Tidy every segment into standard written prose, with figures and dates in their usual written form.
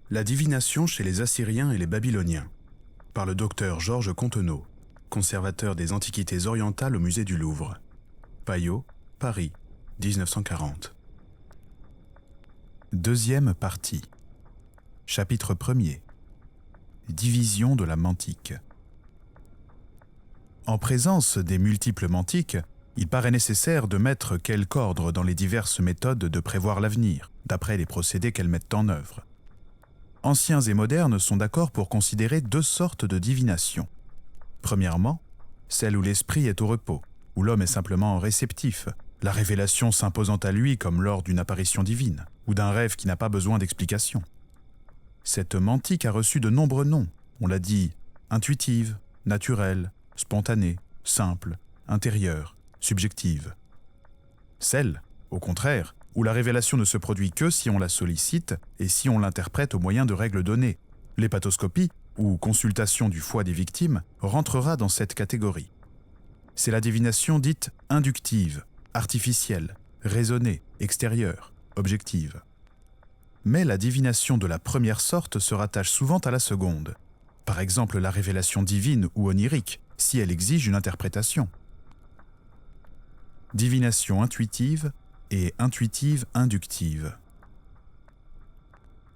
La divination chez les Assyriens et les Babyloniens, par le docteur Georges Contenot, conservateur des antiquités orientales au musée du Louvre. Payot, Paris, 1940. Deuxième partie. Chapitre 1er. Division de la mantique. En présence des multiples mantiques, il paraît nécessaire de mettre quelque ordre dans les diverses méthodes de prévoir l'avenir, d'après les procédés qu'elles mettent en œuvre. Anciens et modernes sont d'accord pour considérer deux sortes de divination. Premièrement, celle où l'esprit est au repos, où l'homme est simplement réceptif, la révélation s'imposant à lui comme lors d'une apparition divine, ou d'un rêve qui n'a pas besoin d'explication. Cette mantique a reçu de nombreux noms, on l'a dit, intuitive, naturelle, spontanée, simple, intérieure, subjective. Celle, au contraire, où la révélation ne se produit que si on la sollicite et si on l'interprète au moyen de règles données. L'hépatoscopie, ou consultation du foie des victimes, rentrera dans cette catégorie. C'est la divination dite inductive, artificielle, raisonnée, extérieure, objective. Mais la divination de la première sorte se rattache souvent à la seconde. Par exemple la révélation divine ou onirique, si elle exige une interprétation. Divination intuitive et intuitive inductive.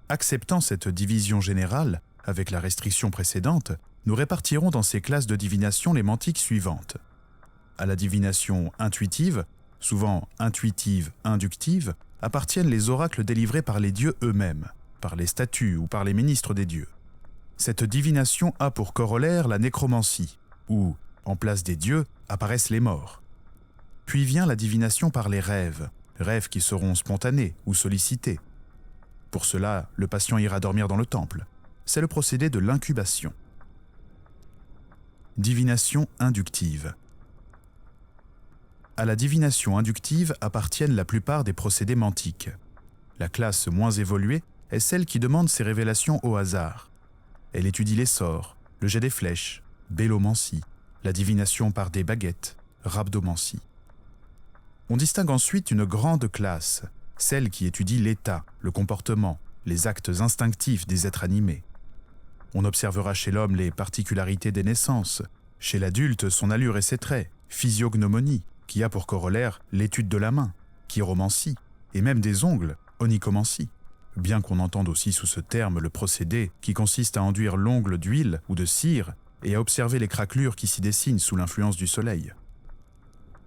Acceptant cette division générale, avec la restriction précédente, nous répartirons dans ces classes de divination les mantiques suivantes. À la divination intuitive, souvent intuitive-inductive, appartiennent les oracles délivrés par les dieux eux-mêmes, par les statues ou par les ministres des dieux. Cette divination a pour corollaire la nécromancie, où, en place des dieux, apparaissent les morts. Puis vient la divination par les rêves qui seront spontanés ou sollicités. Pour cela, le patient ira dormir dans le temple. C'est le procédé de l'incubation. Divination inductive. À la divination inductive appartiennent la plupart des procédés mantiques. La classe moins évoluée est celle qui demande ses révélations au hasard. Elle étudie les sorts, le jet des flèches, bélomancie, la divination par des baguettes, rhabdomancie. On distingue ensuite une grande classe, celle qui étudie l'état, le comportement, les actes instinctifs des êtres animés. On observera chez l'homme les particularités des naissances, chez l'adulte son allure et ses traits, physiognomonie, qui a pour corollaire l'étude de la main, chiromancie, et même des ongles, onychomancie. Bien qu'on entende aussi sous ce terme le procédé qui consiste à enduire l'ongle d'huile ou de cire et à observer les craquelures qui s'y dessinent sous l'influence du soleil.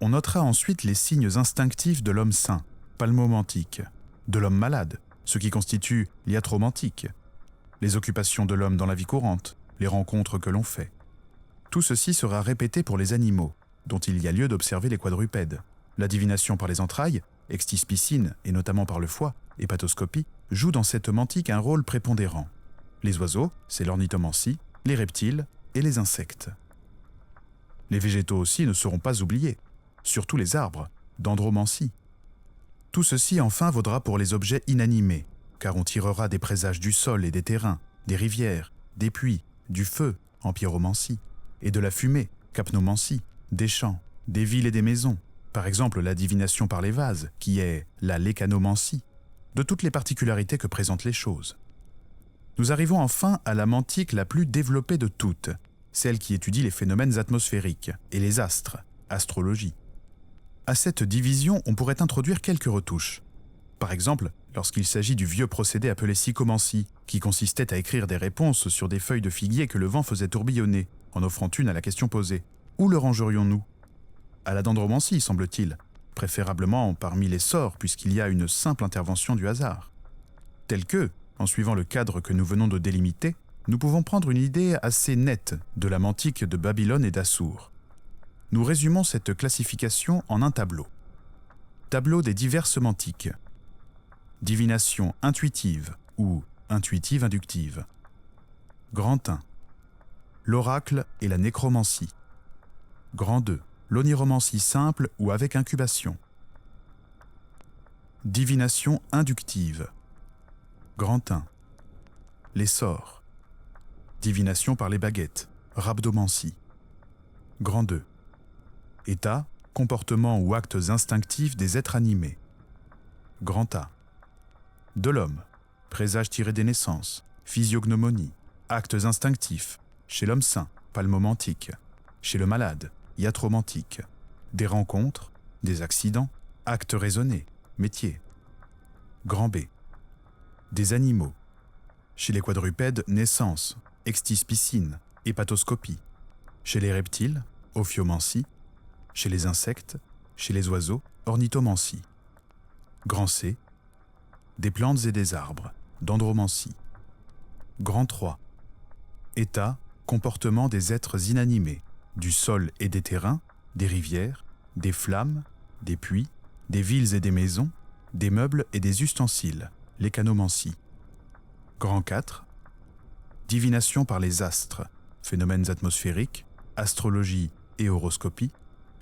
On notera ensuite les signes instinctifs de l'homme sain, palmomantique, de l'homme malade, ce qui constitue l'iatromantique, les occupations de l'homme dans la vie courante, les rencontres que l'on fait. Tout ceci sera répété pour les animaux, dont il y a lieu d'observer les quadrupèdes. La divination par les entrailles, extispicine et notamment par le foie, hépatoscopie, joue dans cette mantique un rôle prépondérant. Les oiseaux, c'est l'ornithomancie, les reptiles et les insectes. Les végétaux aussi ne seront pas oubliés, surtout les arbres, dendromancie. Tout ceci enfin vaudra pour les objets inanimés, car on tirera des présages du sol et des terrains, des rivières, des puits, du feu, empyromancie, et de la fumée, capnomancie, des champs, des villes et des maisons, par exemple la divination par les vases, qui est la lécanomancie, de toutes les particularités que présentent les choses. Nous arrivons enfin à la mantique la plus développée de toutes, celle qui étudie les phénomènes atmosphériques et les astres, astrologie. À cette division, on pourrait introduire quelques retouches. Par exemple, lorsqu'il s'agit du vieux procédé appelé psychomancie, qui consistait à écrire des réponses sur des feuilles de figuier que le vent faisait tourbillonner, en offrant une à la question posée. Où le rangerions-nous ? À la dendromancie, semble-t-il, préférablement parmi les sorts, puisqu'il y a une simple intervention du hasard. Tel que, en suivant le cadre que nous venons de délimiter, nous pouvons prendre une idée assez nette de la mantique de Babylone et d'Assur. Nous résumons cette classification en un tableau. Tableau des diverses mantiques. Divination intuitive ou intuitive-inductive. Grand 1. L'oracle et la nécromancie. Grand 2. L'oniromancie simple ou avec incubation. Divination inductive. Grand 1. Les sorts. Divination par les baguettes. Rhabdomancie. Grand 2. État, comportement ou actes instinctifs des êtres animés. Grand A. De l'homme. Présage tiré des naissances. physiognomonie, actes instinctifs, chez l'homme sain, palmomantique, chez le malade, iatromantique, des rencontres, des accidents, actes raisonnés, métiers. Grand B. Des animaux, chez les quadrupèdes, naissance, extispicine, hépatoscopie, chez les reptiles, ophiomancie, chez les insectes, chez les oiseaux, ornithomancie. Grand C. Des plantes et des arbres, dendromancie. Grand 3. État, comportement des êtres inanimés, du sol et des terrains, des rivières, des flammes, des puits, des villes et des maisons, des meubles et des ustensiles, l'écanomancie. Grand 4. Divination par les astres, phénomènes atmosphériques, astrologie et horoscopie,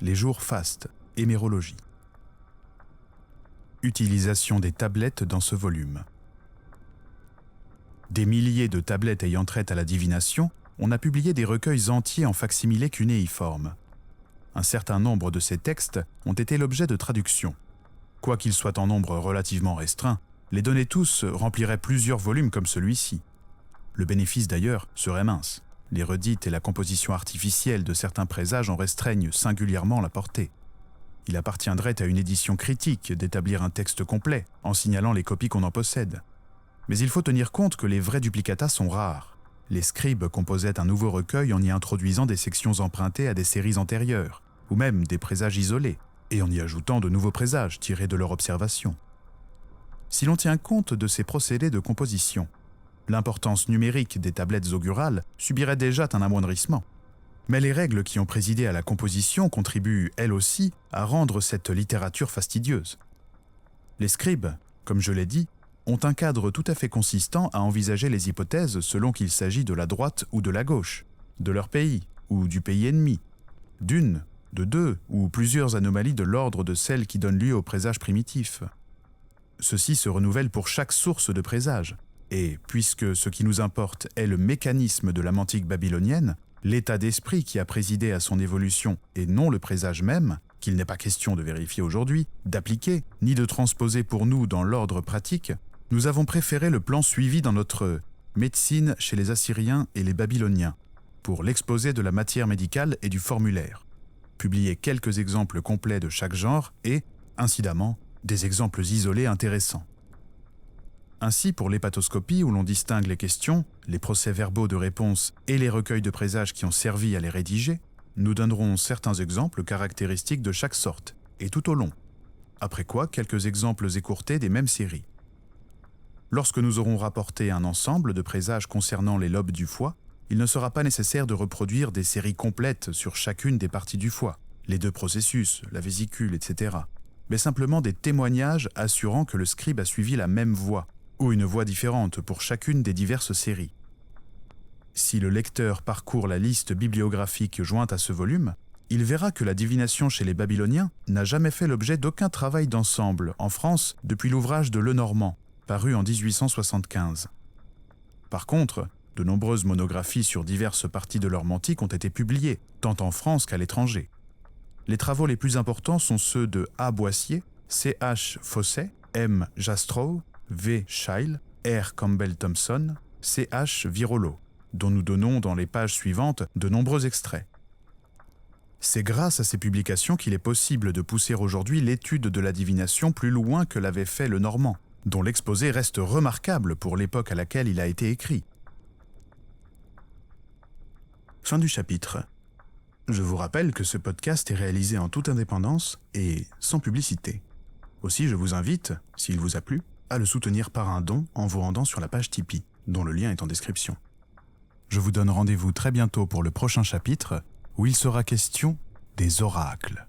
les jours fastes, hémérologie. Utilisation des tablettes dans ce volume. Des milliers de tablettes ayant trait à la divination, on a publié des recueils entiers en fac-similé cunéiforme. Un certain nombre de ces textes ont été l'objet de traductions. Quoiqu'ils soient en nombre relativement restreint, les donner tous rempliraient plusieurs volumes comme celui-ci. Le bénéfice d'ailleurs serait mince. Les redites et la composition artificielle de certains présages en restreignent singulièrement la portée. Il appartiendrait à une édition critique d'établir un texte complet, en signalant les copies qu'on en possède. Mais il faut tenir compte que les vrais duplicata sont rares. Les scribes composaient un nouveau recueil en y introduisant des sections empruntées à des séries antérieures, ou même des présages isolés, et en y ajoutant de nouveaux présages tirés de leur observation. Si l'on tient compte de ces procédés de composition, l'importance numérique des tablettes augurales subirait déjà un amoindrissement. Mais les règles qui ont présidé à la composition contribuent, elles aussi, à rendre cette littérature fastidieuse. Les scribes, comme je l'ai dit, ont un cadre tout à fait consistant à envisager les hypothèses selon qu'il s'agit de la droite ou de la gauche, de leur pays ou du pays ennemi, d'une, de deux ou plusieurs anomalies de l'ordre de celles qui donnent lieu aux présages primitifs. Ceux-ci se renouvellent pour chaque source de présage, et puisque ce qui nous importe est le mécanisme de la mantique babylonienne, l'état d'esprit qui a présidé à son évolution et non le présage même, qu'il n'est pas question de vérifier aujourd'hui, d'appliquer, ni de transposer pour nous dans l'ordre pratique, nous avons préféré le plan suivi dans notre « Médecine chez les Assyriens et les Babyloniens » pour l'exposé de la matière médicale et du formulaire, publier quelques exemples complets de chaque genre et, incidemment, des exemples isolés intéressants. Ainsi, pour l'hépatoscopie, où l'on distingue les questions, les procès-verbaux de réponse et les recueils de présages qui ont servi à les rédiger, nous donnerons certains exemples caractéristiques de chaque sorte, et tout au long. Après quoi, quelques exemples écourtés des mêmes séries. Lorsque nous aurons rapporté un ensemble de présages concernant les lobes du foie, il ne sera pas nécessaire de reproduire des séries complètes sur chacune des parties du foie, les deux processus, la vésicule, etc., mais simplement des témoignages assurant que le scribe a suivi la même voie, ou une voie différente pour chacune des diverses séries. Si le lecteur parcourt la liste bibliographique jointe à ce volume, il verra que la divination chez les Babyloniens n'a jamais fait l'objet d'aucun travail d'ensemble en France depuis l'ouvrage de Lenormand, paru en 1875. Par contre, de nombreuses monographies sur diverses parties de leur mantique ont été publiées, tant en France qu'à l'étranger. Les travaux les plus importants sont ceux de A. Boissier, C. H. Fosset, M. Jastrow, V. Scheil, R. Campbell-Thompson, C. H. Virolo, dont nous donnons dans les pages suivantes de nombreux extraits. C'est grâce à ces publications qu'il est possible de pousser aujourd'hui l'étude de la divination plus loin que l'avait fait Lenormand, dont l'exposé reste remarquable pour l'époque à laquelle il a été écrit. Fin du chapitre. Je vous rappelle que ce podcast est réalisé en toute indépendance et sans publicité. Aussi, je vous invite, s'il vous a plu, à le soutenir par un don en vous rendant sur la page Tipeee, dont le lien est en description. Je vous donne rendez-vous très bientôt pour le prochain chapitre, où il sera question des oracles.